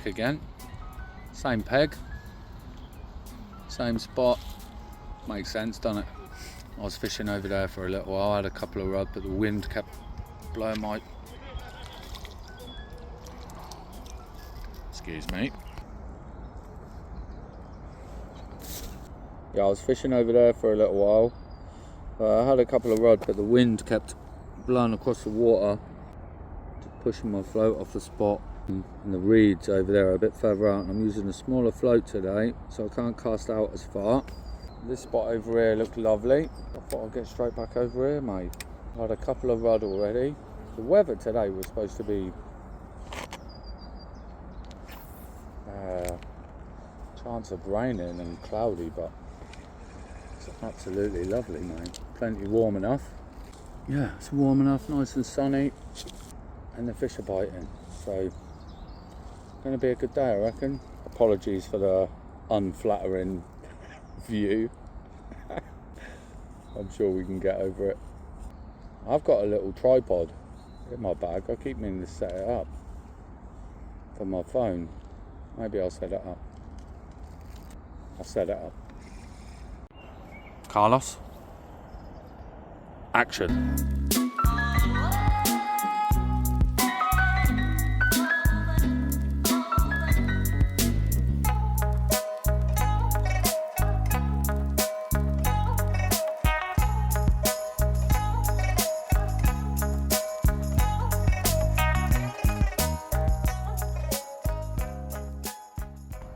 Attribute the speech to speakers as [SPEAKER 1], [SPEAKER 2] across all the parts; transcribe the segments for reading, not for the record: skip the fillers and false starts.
[SPEAKER 1] again. Same peg, same spot. Makes sense, doesn't it? I was fishing over there for a little while. I had a couple of rod, but the wind kept blowing my... Excuse me. Yeah, I was fishing over there for a little while. I had a couple of rod, but the wind kept blowing across the water, pushing my float off the spot. And the reeds over there are a bit further out, and I'm using a smaller float today, so I can't cast out as far. This spot over here looked lovely. I thought I'd get straight back over here, mate. I had a couple of rod already. The weather today was supposed to be chance of raining and cloudy, but it's absolutely lovely, mate. Plenty warm enough. Yeah, it's warm enough, nice and sunny, and the fish are biting. So, going to be a good day, I reckon. Apologies for the unflattering view. I'm sure we can get over it. I've got a little tripod in my bag. I keep meaning to set it up for my phone. Maybe I'll set it up. I'll set it up. Carlos, action.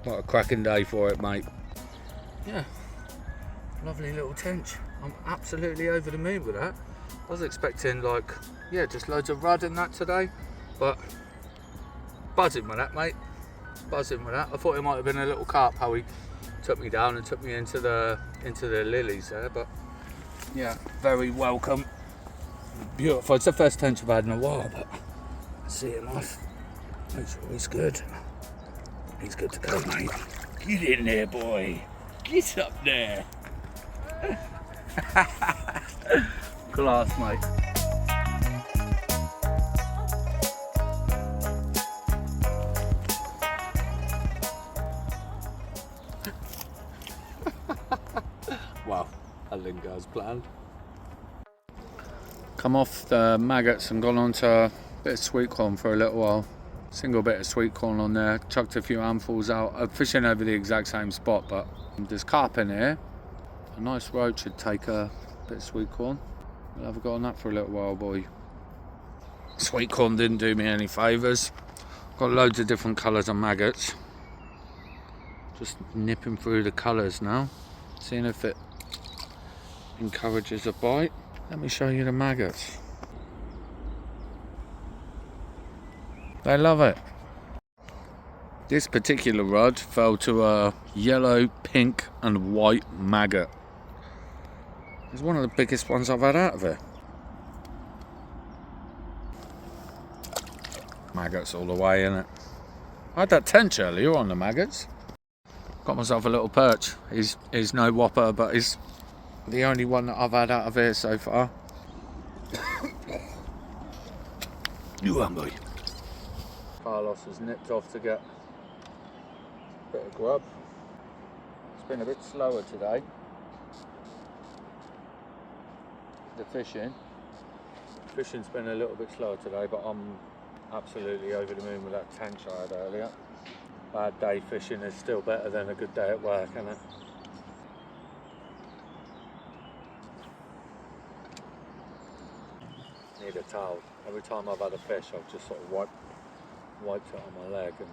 [SPEAKER 1] What a cracking day for it, mate. Yeah, lovely little tench. I'm absolutely over the moon with that. I was expecting just loads of rudd and that today, but buzzing with that, mate. Buzzing with that. I thought it might have been a little carp, how he took me down and took me into the lilies there, but yeah, very welcome. Beautiful. It's the first tench I've had in a while, but I see him off. Make sure he's good. He's good to go, mate. Get in there, boy. Get up there. Class, mate. Wow, that didn't go as planned. Come off the maggots and gone on to a bit of sweet corn for a little while. Single bit of sweet corn on there, chucked a few handfuls out. I'm fishing over the exact same spot, but there's carp in here. A nice roach should take a bit of sweet corn. We'll have a go on that for a little while, boy. Sweet corn didn't do me any favours. Got loads of different colours of maggots. Just nipping through the colours now, seeing if it encourages a bite. Let me show you the maggots. They love it. This particular rod fell to a yellow, pink and white maggot. It's one of the biggest ones I've had out of it. Maggots all the way, innit? I had that tench earlier on the maggots. Got myself a little perch. He's no whopper, but he's the only one that I've had out of here so far. You hungry? Carlos has nipped off to get a bit of grub. It's been a bit slower today. The fishing's been a little bit slower today, but I'm absolutely over the moon with that tench I had earlier. Bad day fishing is still better than a good day at work, isn't it? Need a towel. Every time I've had a fish, I've just sort of wiped it on my leg and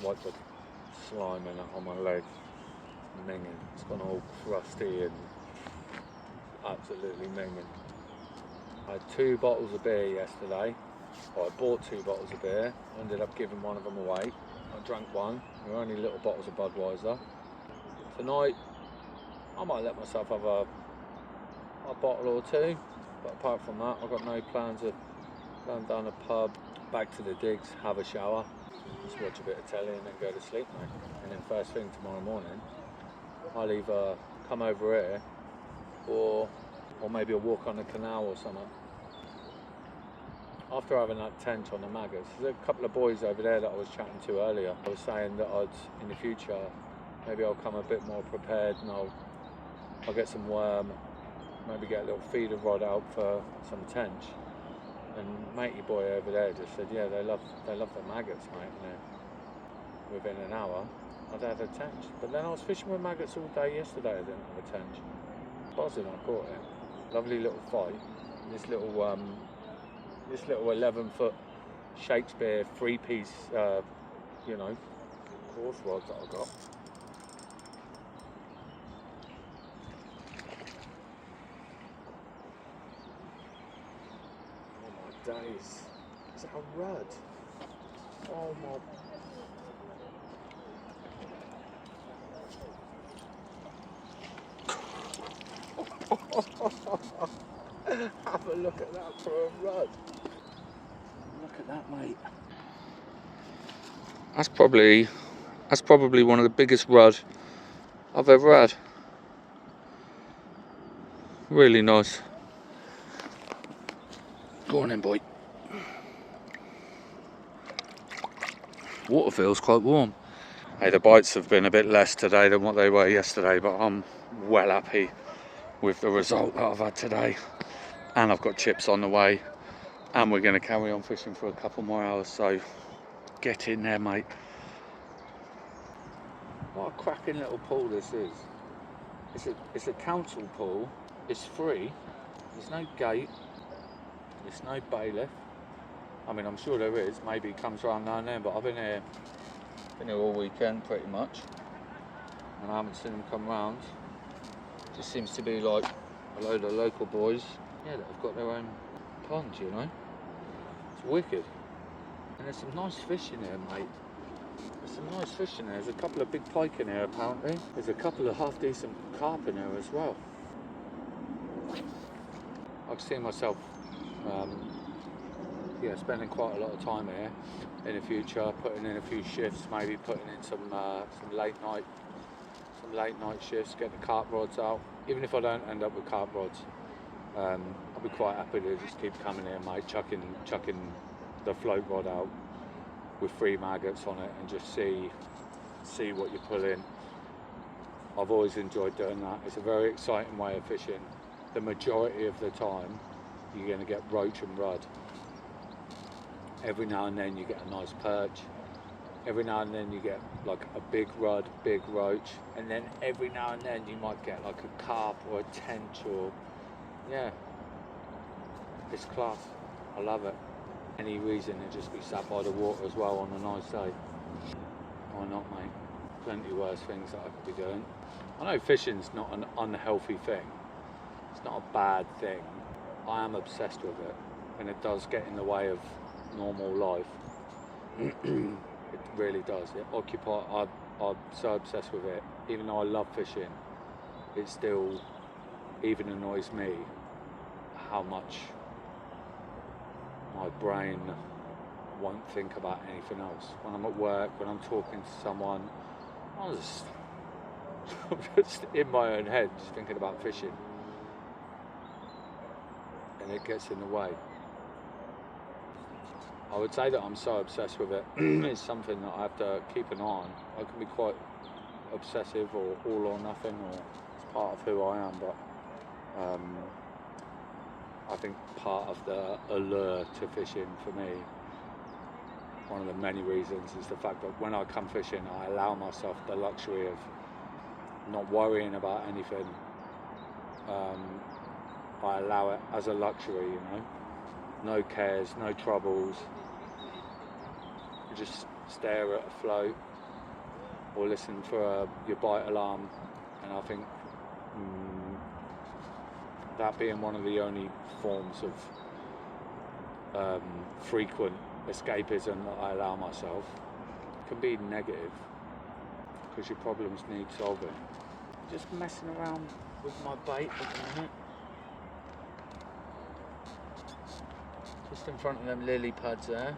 [SPEAKER 1] wiped the slime in it on my leg. It's minging. It's gone all crusty and absolutely minging. I had 2 bottles of beer yesterday. Well, I bought 2 bottles of beer. Ended up giving one of them away. I drank one. They were only little bottles of Budweiser. Tonight, I might let myself have a bottle or 2. But apart from that, I've got no plans of going down a pub, back to the digs, have a shower, just watch a bit of telly and then go to sleep, mate. And then first thing tomorrow morning, I'll either come over here or maybe a walk on the canal or something. after having that tench on the maggots, there's a couple of boys over there that I was chatting to earlier. I was saying that in the future, maybe I'll come a bit more prepared and I'll get some worm, maybe get a little feeder rod out for some tench. And matey boy over there just said, yeah, they love the maggots, mate. And then within an hour, I'd had a tench. But then I was fishing with maggots all day yesterday. I didn't have a tench. Buzzing, I caught it. Lovely little fight. This little 11-foot Shakespeare 3-piece, course rod that I got. Oh my days! Is that a rudd? Oh my! Have a look at that for a rudd. Look at that, mate. That's probably one of the biggest rudd I've ever had. Really nice. Go on then, boy. Water feels quite warm. Hey, the bites have been a bit less today than what they were yesterday, but I'm well happy with the result that I've had today. And I've got chips on the way, and we're going to carry on fishing for a couple more hours, so get in there, mate. What a cracking little pool this is. It's a council pool. It's free. There's no gate. There's no bailiff. I mean, I'm sure there is. Maybe it comes around now and then, but I've been here all weekend pretty much, and I haven't seen them come round. Just seems to be like a load of local boys, yeah, that have got their own pond, you know. It's wicked. And there's some nice fish in here, mate. There's some nice fish in there. There's a couple of big pike in here, apparently. There's a couple of half-decent carp in here as well. I've seen myself spending quite a lot of time here in the future, putting in a few shifts, maybe putting in some late night shifts, get the carp rods out. Even if I don't end up with carp rods, I'll be quite happy to just keep coming here, mate, chucking the float rod out with 3 maggots on it and just see what you pull in. I've always enjoyed doing that. It's a very exciting way of fishing. The majority of the time you're going to get roach and rudd. Every now and then you get a nice perch. Every now and then you get like a big rudd, big roach, and then every now and then you might get like a carp or a tench, or yeah, it's class. I love it. Any reason to just be sat by the water as well on a nice day. Why not, mate? Plenty worse things that I could be doing. I know fishing's not an unhealthy thing. It's not a bad thing. I am obsessed with it, and it does get in the way of normal life. It really does. I'm so obsessed with it. Even though I love fishing, it still even annoys me how much my brain won't think about anything else. When I'm at work, when I'm talking to someone, I'm just in my own head, just thinking about fishing, and it gets in the way. I would say that I'm so obsessed with it. It's something that I have to keep an eye on. I can be quite obsessive or all or nothing, or it's part of who I am, but I think part of the allure to fishing for me, one of the many reasons, is the fact that when I come fishing, I allow myself the luxury of not worrying about anything. I allow it as a luxury, you know. No cares, no troubles. You just stare at a float or listen for your bite alarm, and I think that being one of the only forms of frequent escapism that I allow myself can be negative, because your problems need solving. Just messing around with my bait at the minute. Just in front of them lily pads there.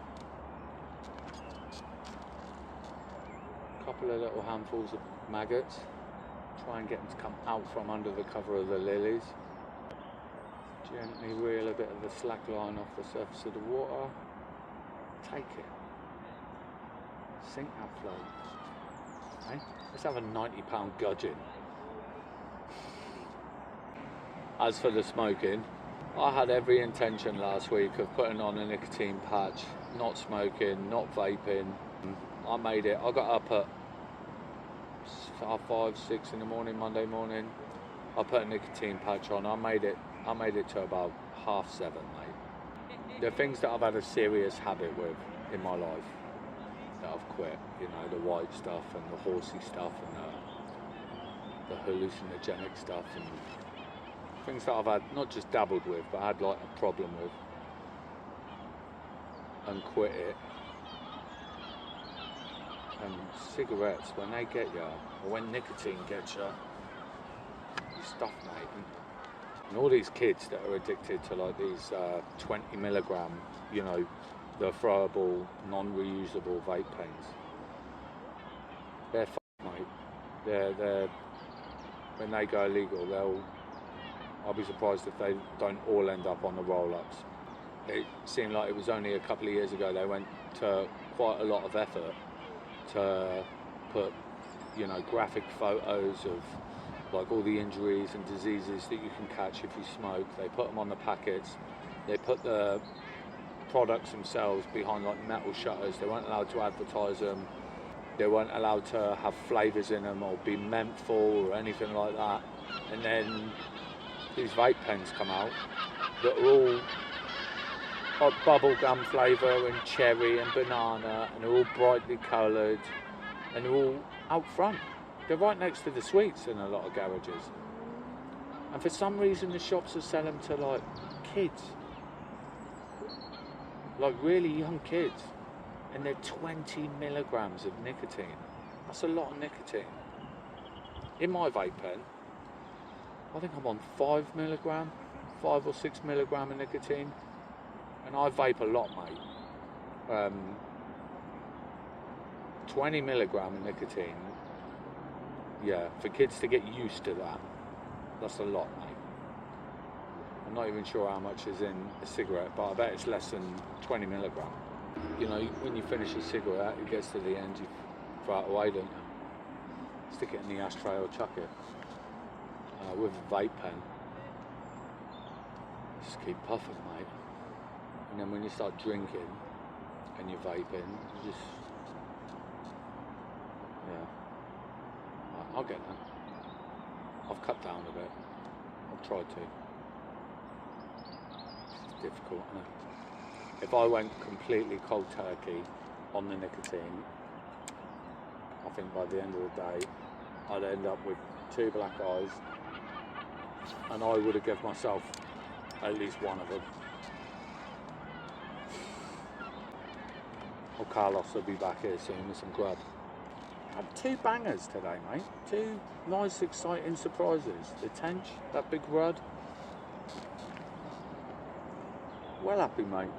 [SPEAKER 1] A couple of little handfuls of maggots. Try and get them to come out from under the cover of the lilies. Gently reel a bit of the slack line off the surface of the water. Take it. Sink that float. Okay? Let's have a 90-pound gudgeon. As for the smoking, I had every intention last week of putting on a nicotine patch, not smoking, not vaping. I made it. I got up at 5, 6 in the morning, Monday morning. I put a nicotine patch on. I made it to about 7:30, mate. The things that I've had a serious habit with in my life that I've quit, you know, the white stuff and the horsey stuff and the hallucinogenic stuff and things that I've had not just dabbled with, but had like a problem with, and quit it. And cigarettes, when they get you, or when nicotine gets you, stuff, mate. And all these kids that are addicted to like these 20 milligram, you know, the throwable, non-reusable vape pens. They're f***ed, mate. They're when they go illegal, I'll be surprised if they don't all end up on the roll-ups. It seemed like it was only a couple of years ago they went to quite a lot of effort to put, you know, graphic photos of like all the injuries and diseases that you can catch if you smoke. They put them on the packets. They put the products themselves behind like metal shutters. They weren't allowed to advertise them. They weren't allowed to have flavours in them or be menthol or anything like that. And then these vape pens come out that are all like bubblegum flavour and cherry and banana, and they're all brightly coloured, and they're all out front. They're right next to the sweets in a lot of garages. And for some reason the shops are selling to like kids. Like really young kids. And they're 20 milligrams of nicotine. That's a lot of nicotine. In my vape pen, I think I'm on 5 or 6 milligram of nicotine. And I vape a lot, mate. 20 milligram of nicotine. Yeah, for kids to get used to that, that's a lot, mate. I'm not even sure how much is in a cigarette, but I bet it's less than 20 milligram. You know, when you finish a cigarette, it gets to the end, you throw it away, don't you? Stick it in the ashtray or chuck it. With a vape pen, just keep puffing, mate. And then when you start drinking and you're vaping, you just, yeah. I'll get that. I've cut down a bit. I've tried to. It's difficult, isn't it? If I went completely cold turkey on the nicotine, I think by the end of the day, I'd end up with 2 black eyes, and I would have given myself at least one of them. Well, Carlos will be back here soon with some grub. I had 2 bangers today, mate. 2 nice, exciting surprises. The tench, that big rud. Well happy, mate.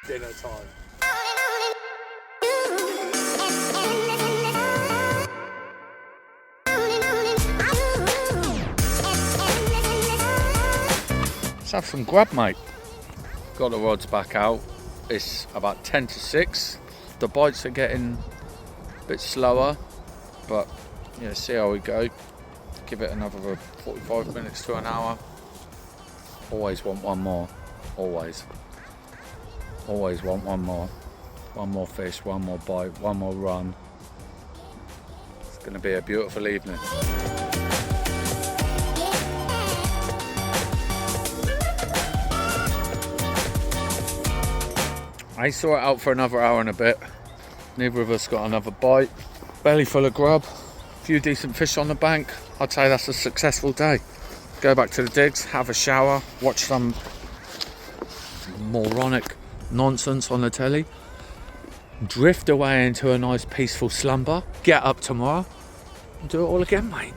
[SPEAKER 1] Dinner time. Let's have some grub, mate. Got the rods back out. It's about 10 to 6. The bites are getting a bit slower, but yeah, see how we go. Give it another 45 minutes to an hour. Always want one more. Always want one more. One more fish, one more bite, one more run. It's going to be a beautiful evening. I saw it out for another hour and a bit. Neither of us got another bite. Belly full of grub. A few decent fish on the bank. I'd say that's a successful day. Go back to the digs, have a shower, watch some moronic nonsense on the telly, drift away into a nice peaceful slumber, get up tomorrow and do it all again, mate.